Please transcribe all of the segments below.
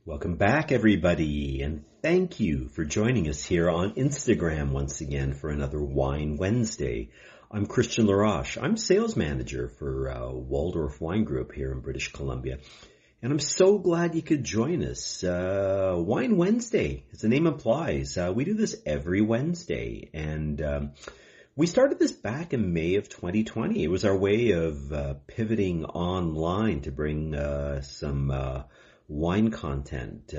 Welcome back, everybody, and thank you for joining us here on Instagram once again for another Wine Wednesday. I'm Christian Laroche. I'm sales manager for Waldorf Wine Group here in British Columbia, and I'm so glad you could join us. Wine Wednesday, as the name implies, we do this every Wednesday, and we started this back in May of 2020. It was our way of pivoting online to bring some wine content,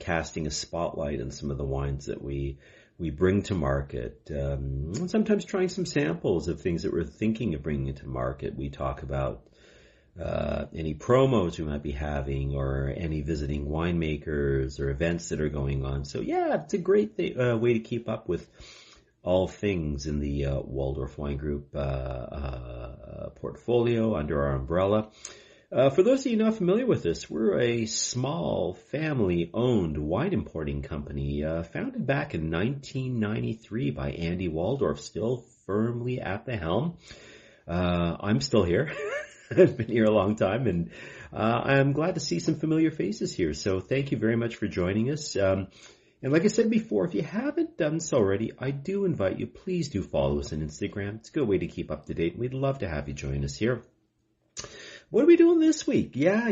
casting a spotlight on some of the wines that we bring to market, and sometimes trying some samples of things that we're thinking of bringing to market. We talk about any promos we might be having or any visiting winemakers or events that are going on. So yeah, it's a great way to keep up with all things in the Waldorf Wine Group portfolio under our umbrella. For those of you not familiar with us, we're a small family-owned wine importing company founded back in 1993 by Andy Waldorf, still firmly at the helm. I'm still here. I've been here a long time, and I'm glad to see some familiar faces here. So thank you very much for joining us. And like I said before, if you haven't done so already, I do invite you, please do follow us on Instagram. It's a good way to keep up to date. We'd love to have you join us here. What are we doing this week? Yeah,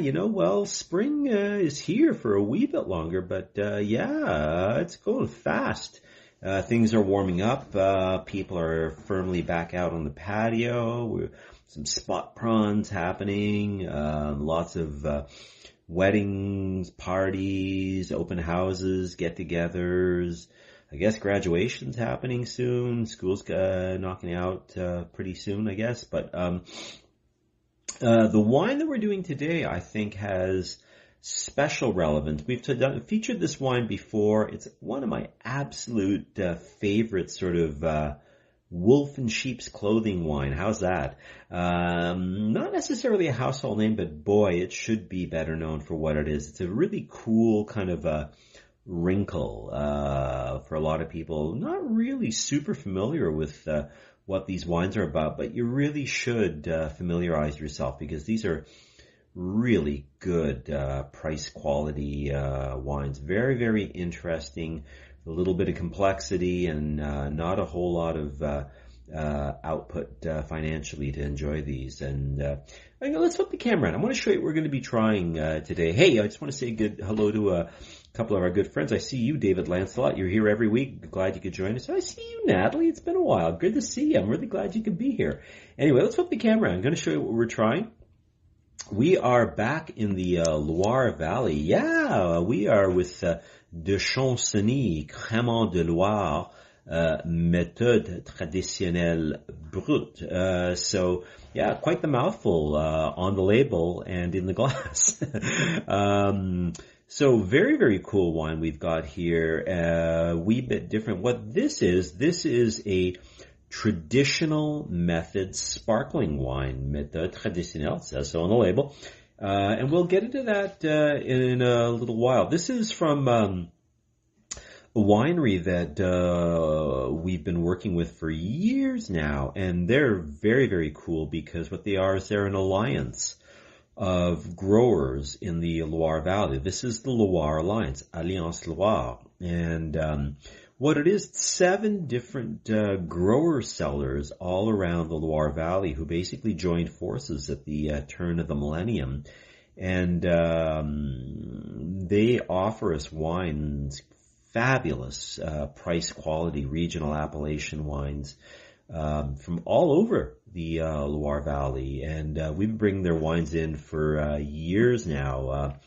spring is here for a wee bit longer, but it's going fast. Things are warming up. People are firmly back out on the patio. Some spot prawns happening. Lots of weddings, parties, open houses, get-togethers. I guess graduation's happening soon. School's knocking out pretty soon, I guess. But the wine that we're doing today, I think, has special relevance. We've featured this wine before. It's one of my absolute favorite sort of wolf in sheep's clothing wine. How's that? Not necessarily a household name, but boy, it should be better known for what it is. It's a really cool kind of a wrinkle for a lot of people. Not really super familiar with what these wines are about, but you really should familiarize yourself because these are really good price quality wines. Very, very interesting. A little bit of complexity and not a whole lot of output financially to enjoy these. And let's flip the camera on. I want to show you what we're going to be trying today. Hey, I just want to say good hello to a couple of our good friends. I see you, David Lancelot. You're here every week. Glad you could join us. I see you, Natalie. It's been a while. Good to see you. I'm really glad you could be here. Anyway, let's flip the camera on. I'm going to show you what we're trying. We are back in the Loire Valley. Yeah, we are with de Chanceny, Cremant De Loire, méthode traditionnelle brut. So, yeah, quite the mouthful on the label and in the glass. So very, very cool wine we've got here. Wee bit different. What this is a traditional method sparkling wine. Méthode traditionnelle, says so on the label. And we'll get into that in a little while. This is from a winery that we've been working with for years now, and they're very, very cool because what they are is they're an alliance of growers in the Loire Valley. This is the Loire Alliance, Alliance Loire, and what it is, 7 different grower cellars all around the Loire Valley who basically joined forces at the turn of the millennium, and they offer us wines, fabulous price quality regional appellation wines from all over the Loire Valley, and we've been bringing their wines in for years now.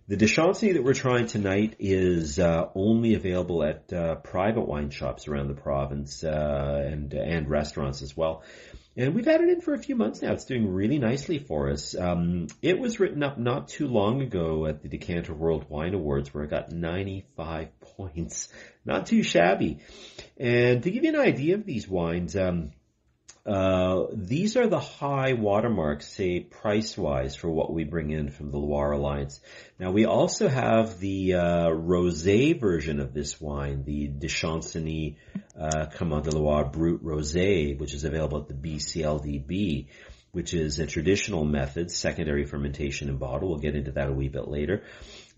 The de Chanceny that we're trying tonight is only available at private wine shops around the province and restaurants as well. And we've had it in for a few months now. It's doing really nicely for us. It was written up not too long ago at the Decanter World Wine Awards where it got 95 points. Not too shabby. And to give you an idea of these wines, these are the high watermarks, say, price-wise for what we bring in from the Loire Alliance. Now, we also have the rosé version of this wine, the de Chanceny Cremant De Loire Brut Rosé, which is available at the BCLDB. which is a traditional method, secondary fermentation in bottle. We'll get into that a wee bit later.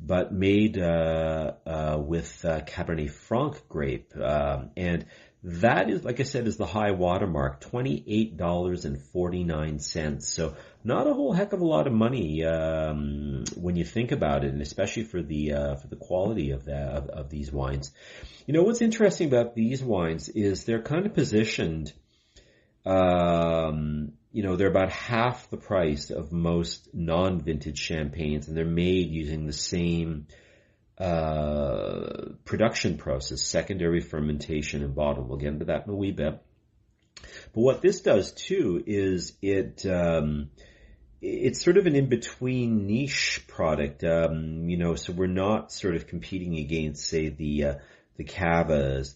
But made with Cabernet Franc grape. And that is, like I said, is the high watermark, $28.49. So not a whole heck of a lot of money when you think about it, and especially for the quality of these wines. You know, what's interesting about these wines is they're kind of positioned. You know, they're about half the price of most non-vintage champagnes, and they're made using the same production process, secondary fermentation and bottle. We'll get into that in a wee bit. But what this does too is it's sort of an in-between niche product. You know, so we're not sort of competing against, say, the cavas,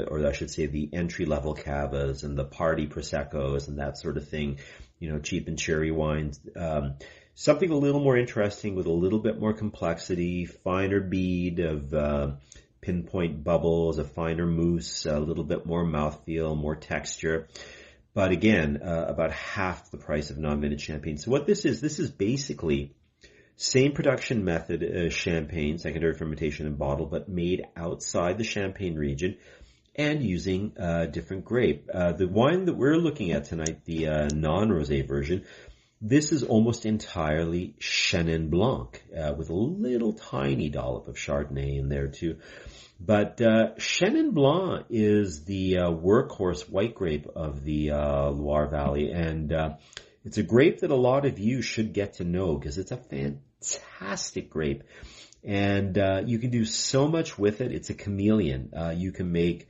or I should say the entry-level cavas and the party Proseccos and that sort of thing, you know, cheap and cherry wines. Something a little more interesting with a little bit more complexity, finer bead of pinpoint bubbles, a finer mousse, a little bit more mouthfeel, more texture. But again, about half the price of non-vintage champagne. So what this is basically same production method as champagne, secondary fermentation and bottle, but made outside the Champagne region and using different grape. The wine that we're looking at tonight, the non-rosé version, this is almost entirely Chenin Blanc, with a little tiny dollop of Chardonnay in there too. But Chenin Blanc is the workhorse white grape of the Loire Valley, and it's a grape that a lot of you should get to know because it's a fantastic grape, and you can do so much with it. It's a chameleon. You can make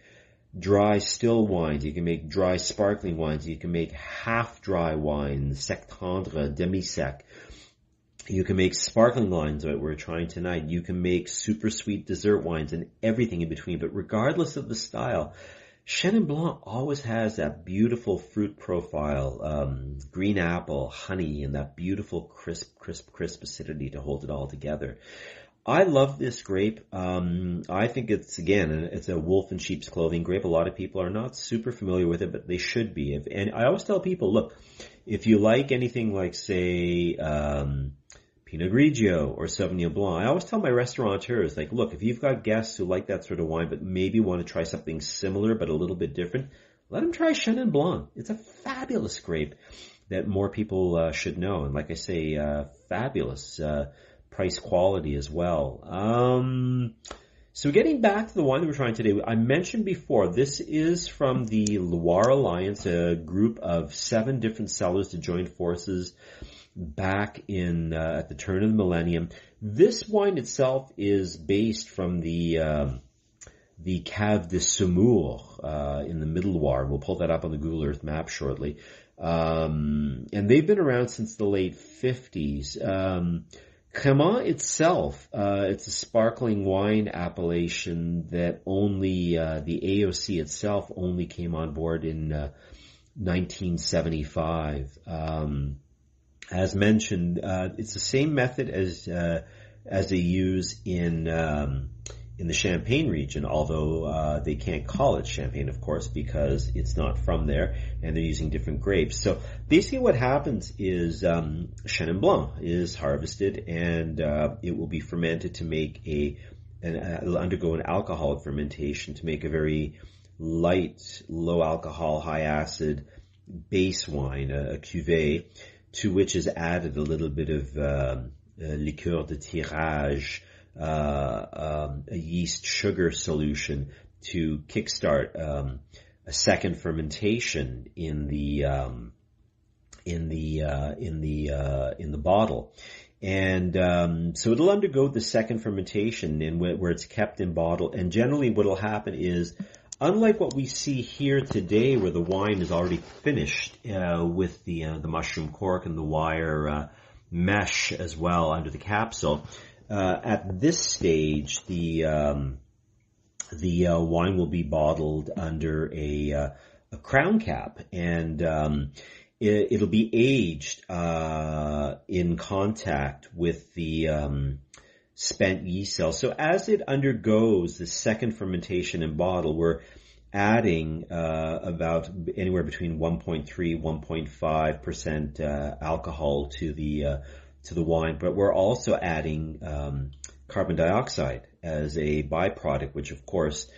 dry still wines, you can make dry sparkling wines, you can make half dry wines, sec tendre, demi-sec. You can make sparkling wines that we're trying tonight. You can make super sweet dessert wines and everything in between. But regardless of the style, Chenin Blanc always has that beautiful fruit profile, green apple, honey, and that beautiful crisp acidity to hold it all together. I love this grape. I think it's a wolf in sheep's clothing grape. A lot of people are not super familiar with it, but they should be. And I always tell people, look, if you like anything like, say, Pinot Grigio or Sauvignon Blanc, I always tell my restaurateurs, like, look, if you've got guests who like that sort of wine, but maybe want to try something similar but a little bit different, let them try Chenin Blanc. It's a fabulous grape that more people should know. And like I say, fabulous price quality as well. So getting back to the wine that we're trying today, I mentioned before, this is from the Loire Alliance, a group of 7 different cellars that joined forces back in at the turn of the millennium. This wine itself is based from the Cave de Saumur in the Middle Loire. We'll pull that up on the Google Earth map shortly. And they've been around since the late 50s. Cremant itself, it's a sparkling wine appellation that only the AOC itself only came on board in 1975. As mentioned, it's the same method as they use in the Champagne region, although they can't call it Champagne, of course, because it's not from there, and they're using different grapes. So basically what happens is Chenin Blanc is harvested, and it will be fermented to make it'll undergo an alcoholic fermentation to make a very light, low alcohol, high acid base wine, a cuvée, to which is added a little bit of liqueur de tirage, a yeast sugar solution to kickstart a second fermentation in the bottle, and so it'll undergo the second fermentation in where it's kept in bottle. And generally, what'll happen is, unlike what we see here today, where the wine is already finished with the mushroom cork and the wire mesh as well under the capsule. At this stage, the wine will be bottled under a crown cap, and it'll be aged in contact with the spent yeast cells. So as it undergoes the second fermentation in bottle, we're adding about anywhere between 1.3, 1.5% alcohol to the wine, but we're also adding carbon dioxide as a byproduct, which of course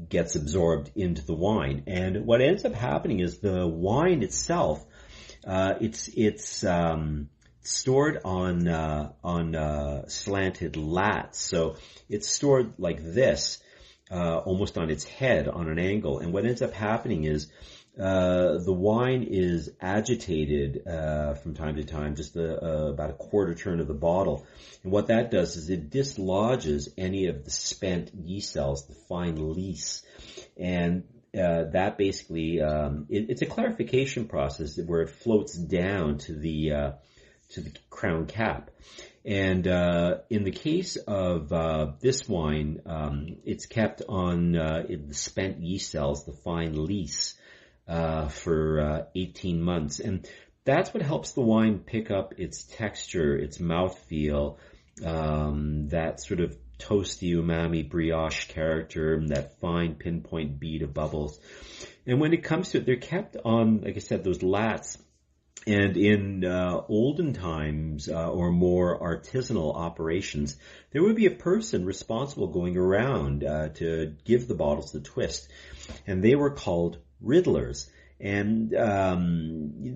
gets absorbed into the wine. And what ends up happening is the wine itself, it's stored on slanted laths, so it's stored like this, almost on its head, on an angle. And what ends up happening is the wine is agitated from time to time, just about a quarter turn of the bottle. And what that does is it dislodges any of the spent yeast cells, the fine lees. And that basically, it's a clarification process where it floats down to the crown cap. And in the case of this wine, it's kept on the spent yeast cells, the fine lees, for 18 months. And that's what helps the wine pick up its texture, its mouthfeel, that sort of toasty umami brioche character, that fine pinpoint beat of bubbles. And when it comes to it, they're kept on, like I said, those laths. And in olden times or more artisanal operations, there would be a person responsible going around to give the bottles the twist. And they were called riddlers. And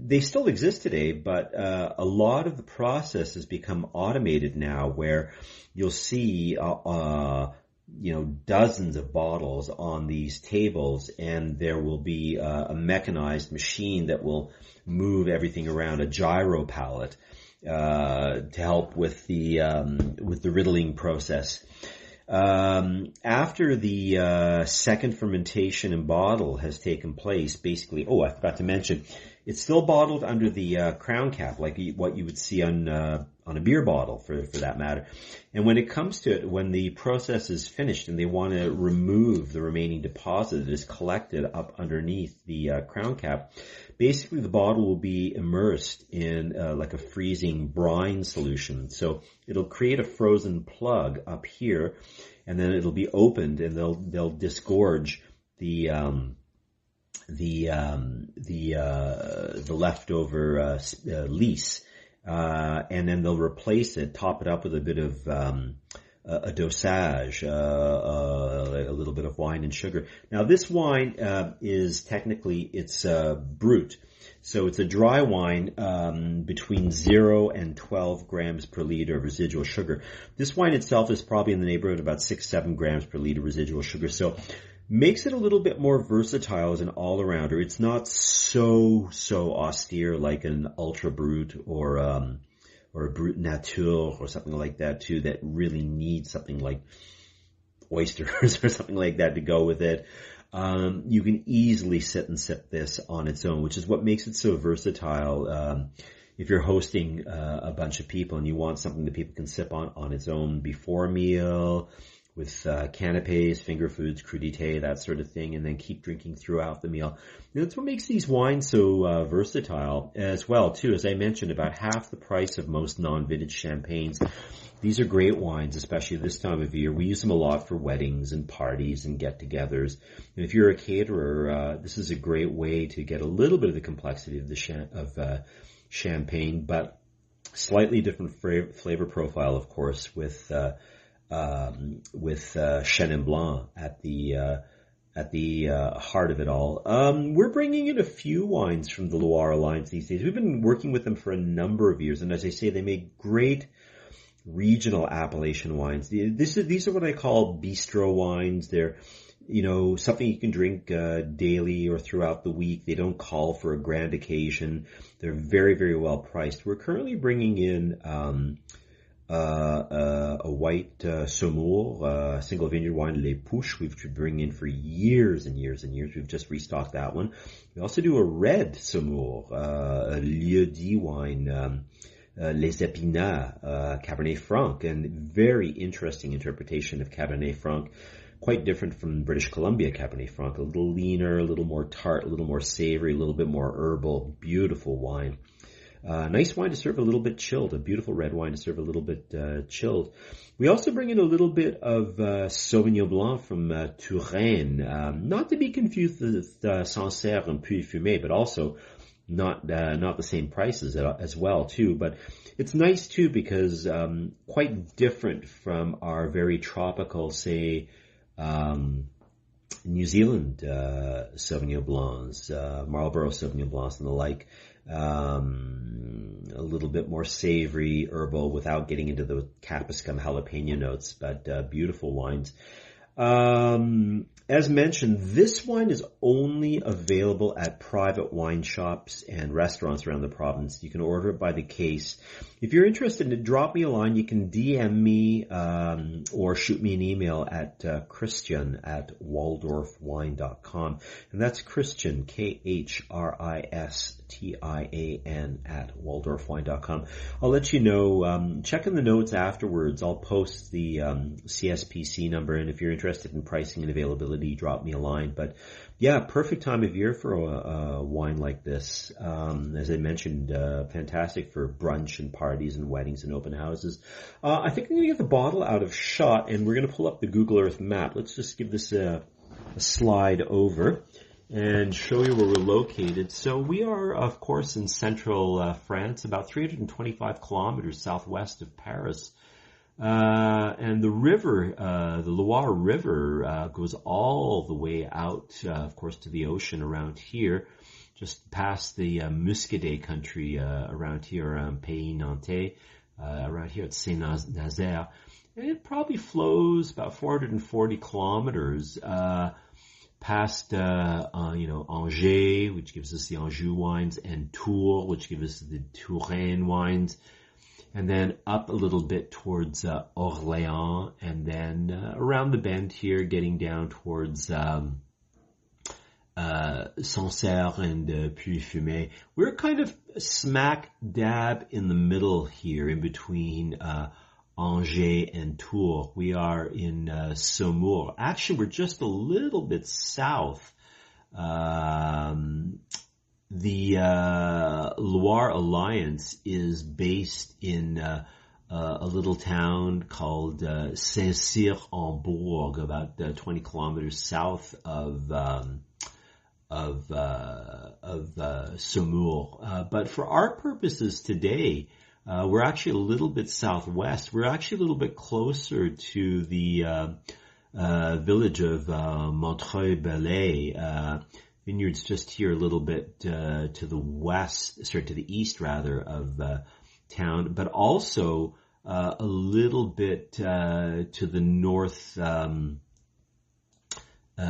they still exist today, but a lot of the process has become automated now, where you'll see dozens of bottles on these tables, and there will be a mechanized machine that will move everything around, a gyro palate, to help with the riddling process. After the second fermentation in bottle has taken place, basically, I forgot to mention, it's still bottled under the crown cap, like what you would see on a beer bottle, for that matter. And when it comes to it, when the process is finished and they want to remove the remaining deposit that is collected up underneath the crown cap, basically the bottle will be immersed in like a freezing brine solution. So it'll create a frozen plug up here, and then it'll be opened, and they'll disgorge the leftover lees, and then they'll replace it, top it up with a bit of a dosage, a little bit of wine and sugar. Now this wine is technically, it's brut, so it's a dry wine between 0 and 12 grams per liter of residual sugar. This wine itself is probably in the neighborhood of about 6-7 grams per liter residual sugar, so makes it a little bit more versatile as an all-arounder. It's not so austere like an ultra brut or a brut nature or something like that too, that really needs something like oysters or something like that to go with it. You can easily sit and sip this on its own, which is what makes it so versatile. If you're hosting a bunch of people and you want something that people can sip on its own before a meal, with canapes, finger foods, crudité, that sort of thing, and then keep drinking throughout the meal. That's what makes these wines so versatile as well, too. As I mentioned, about half the price of most non-vintage champagnes. These are great wines, especially this time of year. We use them a lot for weddings and parties and get-togethers. And if you're a caterer, this is a great way to get a little bit of the complexity of the champagne, but slightly different flavor profile, of course, with Chenin Blanc at the heart of it all. We're bringing in a few wines from the Loire Alliance these days. We've been working with them for a number of years, and as I say, they make great regional appellation wines. These are what I call bistro wines. They're, something you can drink daily or throughout the week. They don't call for a grand occasion. They're very, very well priced. We're currently bringing in a white Saumur, single vineyard wine, Les Pouches, we've been bringing in for years and years and years. We've just restocked that one. We also do a red Saumur, a Lieu-dit wine, Les Épinards, Cabernet Franc, and very interesting interpretation of Cabernet Franc. Quite different from British Columbia Cabernet Franc, a little leaner, a little more tart, a little more savory, a little bit more herbal. Beautiful wine. Nice wine to serve a little bit chilled, a beautiful red wine to serve a little bit chilled. We also bring in a little bit of Sauvignon Blanc from Touraine, not to be confused with Sancerre and Puy-Fumé, but also not the same prices as well too. But it's nice too because quite different from our very tropical, say, New Zealand Sauvignon Blancs, Marlborough Sauvignon Blancs and the like. A little bit more savory, herbal, without getting into the capsicum jalapeno notes, but beautiful wines. As mentioned, this wine is only available at private wine shops and restaurants around the province. You can order it by the case. If you're interested, drop me a line. You can DM me or shoot me an email at Christian@waldorfwine.com. And that's Christian, Christian @waldorfwine.com. I'll let you know. Check in the notes afterwards. I'll post the CSPC number, and if you're interested in pricing and availability, drop me a line. But yeah, perfect time of year for a wine like this. As I mentioned, fantastic for brunch and parties and weddings and open houses. I think I'm going to get the bottle out of shot, and we're going to pull up the Google Earth map. Let's just give this a slide over and show you where we're located. So we are, of course, in central France, about 325 kilometers southwest of Paris. And the river, the Loire River, goes all the way out, of course, to the ocean around here, just past the Muscadet country around here, around Pays Nantais, around here at Saint-Nazaire. And it probably flows about 440 kilometers past, Angers, which gives us the Anjou wines, and Tours, which gives us the Touraine wines. And then up a little bit towards Orléans, and then around the bend here, getting down towards Sancerre and Puy-Fumé. We're kind of smack dab in the middle here, in between Angers and Tours. We are in Saumur. Actually, we're just a little bit south. The Loire Alliance is based in a little town called Saint-Cyr-en-Bourg, about 20 kilometers south of Saumur. But for our purposes today, we're actually a little bit southwest. We're actually a little bit closer to the village of Montreuil-Bellay. Vineyards just here a little bit to the east rather of town, but also a little bit to the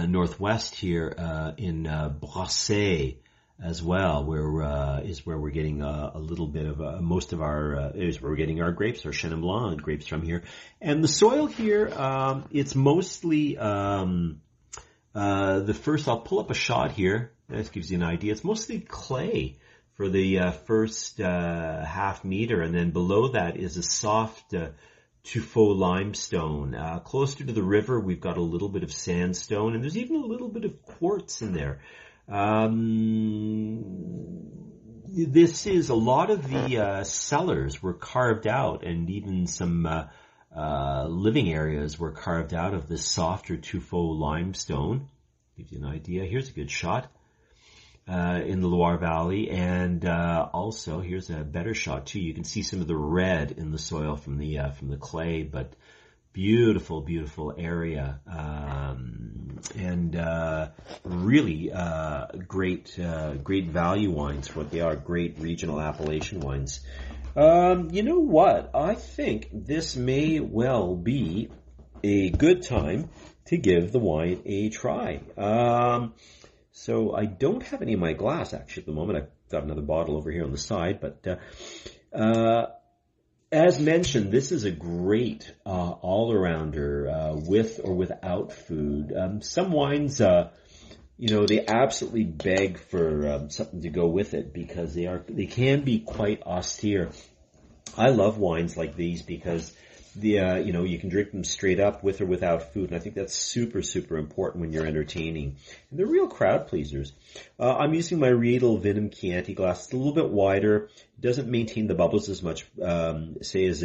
northwest here in Brassey as well, where we're getting a little bit of most of our is where we're getting our grapes, our Chenin Blanc grapes from here. And the soil here, it's mostly I'll pull up a shot here. This gives you an idea. It's mostly clay for the first half meter, and then below that is a soft tufa limestone. Closer to the river, we've got a little bit of sandstone, and there's even a little bit of quartz in there. This is a lot of the cellars were carved out, and even some living areas were carved out of this softer tufa limestone. Gives you an idea. Here's a good shot in the Loire Valley, and also here's a better shot too. You can see some of the red in the soil from the clay, but beautiful, beautiful area, and really great value wines for what they are. Great regional appellation wines. You know what? I think this may well be a good time to give the wine a try. So I don't have any in my glass actually at the moment. I've got another bottle over here on the side, but as mentioned, this is a great all-arounder with or without food. Some wines, they absolutely beg for something to go with it because they can be quite austere. I love wines like these because you can drink them straight up with or without food. And I think that's super, super important when you're entertaining. And they're real crowd pleasers. I'm using my Riedel Venom Chianti glass. It's a little bit wider. It doesn't maintain the bubbles as much, say as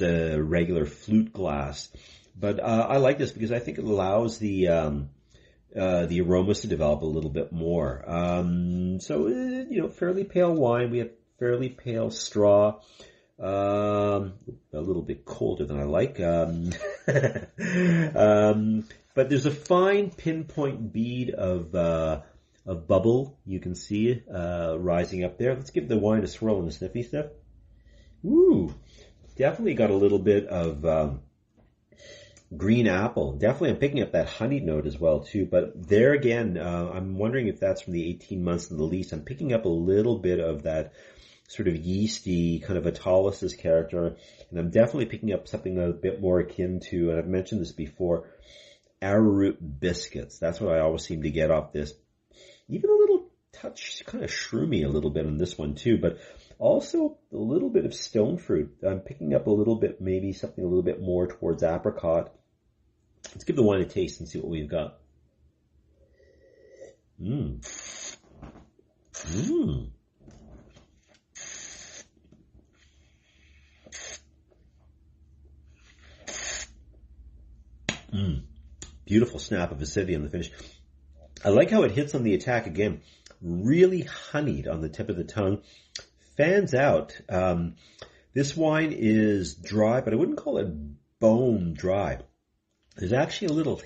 a regular flute glass. But, I like this because I think it allows the aromas to develop a little bit more. Fairly pale wine. We have fairly pale straw. A little bit colder than I like. But there's a fine pinpoint bead of bubble. You can see it, rising up there. Let's give the wine a swirl and a sniffy sniff. Ooh, definitely got a little bit of, green apple. Definitely I'm picking up that honey note as well too, but there again, I'm wondering if that's from the 18 months in the least. I'm picking up a little bit of that sort of yeasty kind of autolysis character, and I'm definitely picking up something a bit more akin to, and I've mentioned this before, arrowroot biscuits. That's what I always seem to get off this. Even a little touch, kind of shroomy a little bit on this one too, but also a little bit of stone fruit. I'm picking up a little bit, maybe something a little bit more towards apricot. Let's give the wine a taste and see what we've got. Beautiful snap of acidity on the finish. I like how it hits on the attack again. Really honeyed on the tip of the tongue. Fans out. This wine is dry, but I wouldn't call it bone dry. There's actually a little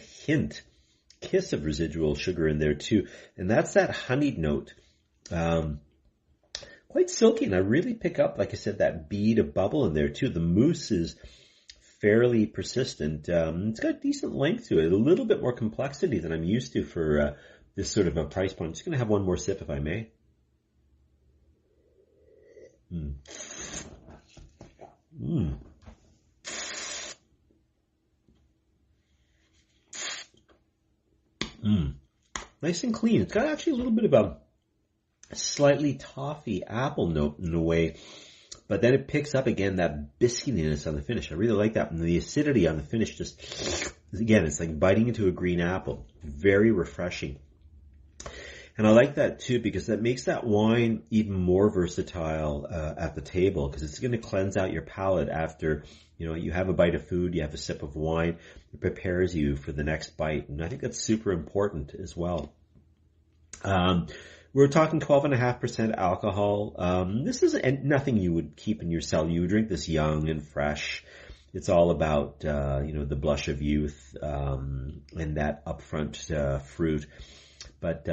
kiss of residual sugar in there too. And that's that honeyed note. Quite silky, and I really pick up, like I said, that bead of bubble in there too. The mousse is fairly persistent. It's got decent length to it, a little bit more complexity than I'm used to for this sort of a price point. I'm just going to have one more sip if I may. Nice and clean. It's got actually a little bit of a slightly toffee apple note in a way, but then it picks up again that biscuitiness on the finish. I really like that. And the acidity on the finish just, again, it's like biting into a green apple. Very refreshing. And I like that too because that makes that wine even more versatile at the table, because it's going to cleanse out your palate after, you have a bite of food, you have a sip of wine. It prepares you for the next bite. And I think that's super important as well. We're talking 12.5% alcohol. This is nothing you would keep in your cellar. You would drink this young and fresh. It's all about, the blush of youth, and that upfront, fruit. But,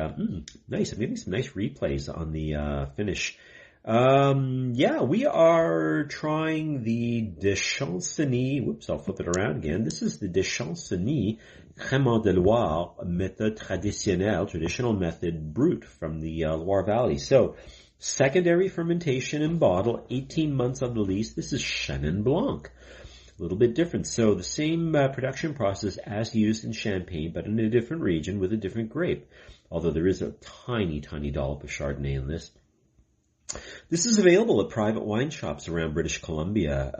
nice. I'm getting some nice replays on the, finish. We are trying the de Chanceny. Whoops, I'll flip it around again. This is the de Chanceny Cremant De Loire method traditional method brut from the Loire Valley. So, secondary fermentation in bottle, 18 months on the lease. This is Chenin Blanc. A little bit different. So the same production process as used in Champagne, but in a different region with a different grape. Although there is a tiny, tiny dollop of Chardonnay in this. This is available at private wine shops around British Columbia,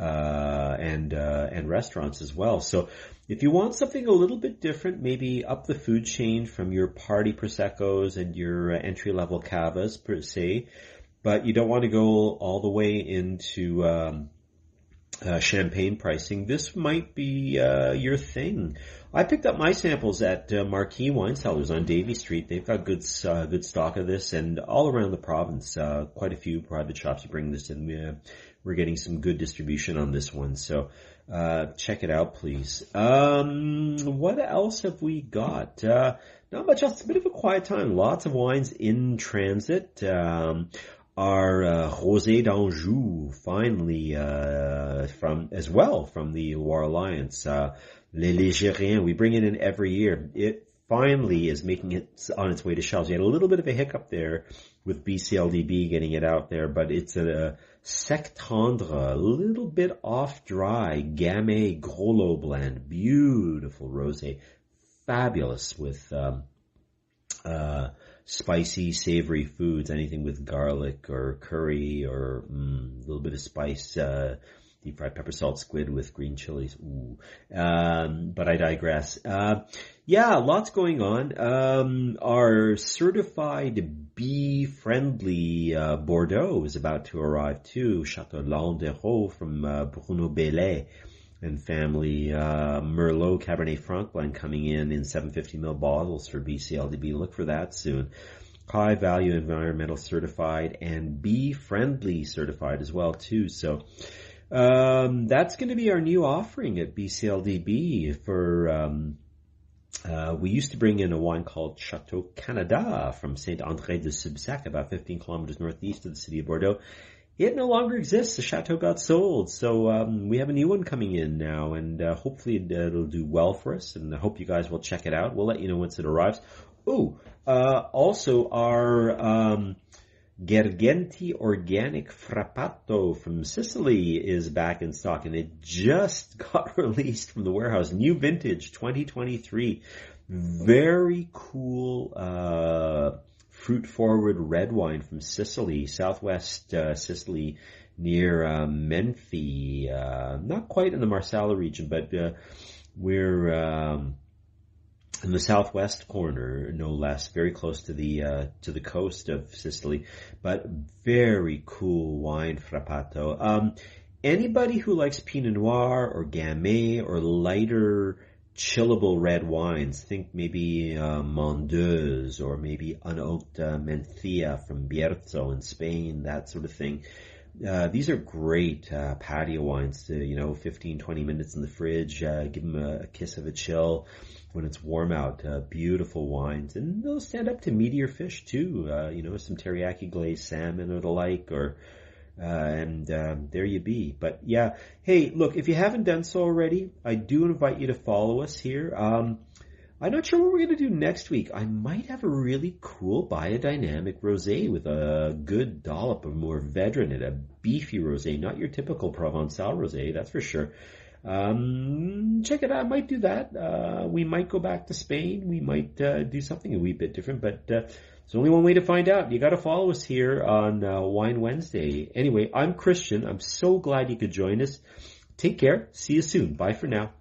and restaurants as well. So if you want something a little bit different, maybe up the food chain from your party Proseccos and your entry-level Cavas per se, but you don't want to go all the way into, champagne pricing, this might be your thing. I picked up my samples at Marquee Wine Cellars on Davie Street. They've got good stock of this, and all around the province, quite a few private shops are bringing this in. We're getting some good distribution on this one, so check it out, please. What else have we got? Not much else. It's a bit of a quiet time. Lots of wines in transit. Our Rosé d'Anjou, finally, from the Loire Alliance. Les Légériens, we bring it in every year. It finally is making it on its way to shelves. We had a little bit of a hiccup there with BCLDB getting it out there, but it's a sec tendre, a little bit off dry, Gamay Gros Lot blend. Beautiful rosé. Fabulous with, spicy, savory foods, anything with garlic or curry or a little bit of spice, deep fried pepper salt squid with green chilies. Ooh. But I digress. Yeah, lots going on. Our certified bee-friendly Bordeaux is about to arrive too. Chateau Landerneau from Bruno Bellet and family. Merlot Cabernet Franc blend coming in 750ml bottles for BCLDB. Look for that soon. High value environmental certified and bee-friendly certified as well too. So that's going to be our new offering at BCLDB for we used to bring in a wine called Chateau Canada from Saint-André de Subsac, about 15 kilometers northeast of the city of Bordeaux. It no longer exists. The chateau got sold. So we have a new one coming in now, and hopefully it'll do well for us, and I hope you guys will check it out. We'll let you know once it arrives. Also our Gergenti Organic Frappato from Sicily is back in stock, and it just got released from the warehouse. New vintage, 2023. Very cool fruit-forward red wine from Sicily, southwest Sicily, near Menfi. Not quite in the Marsala region, but we're in the southwest corner, no less, very close to the coast of Sicily, but very cool wine, Frappato. Anybody who likes Pinot Noir or Gamay or lighter, chillable red wines, think maybe Mondeuse or maybe unoaked Mencia from Bierzo in Spain, that sort of thing. These are great patio wines to, 15, 20 minutes in the fridge, give them a kiss of a chill when it's warm out. Beautiful wines, and they'll stand up to meatier fish too, some teriyaki glazed salmon or the like, or and there you be. But yeah, hey, look, if you haven't done so already, I do invite you to follow us here. I'm not sure what we're going to do next week. I might have a really cool biodynamic rosé with a good dollop of Mourvèdre in it, a beefy rosé, not your typical Provençal rosé, that's for sure. Check it out. I might do that. We might go back to Spain. We might do something a wee bit different, but there's only one way to find out. You got to follow us here on Wine Wednesday. Anyway, I'm Christian. I'm so glad you could join us. Take care. See you soon. Bye for now.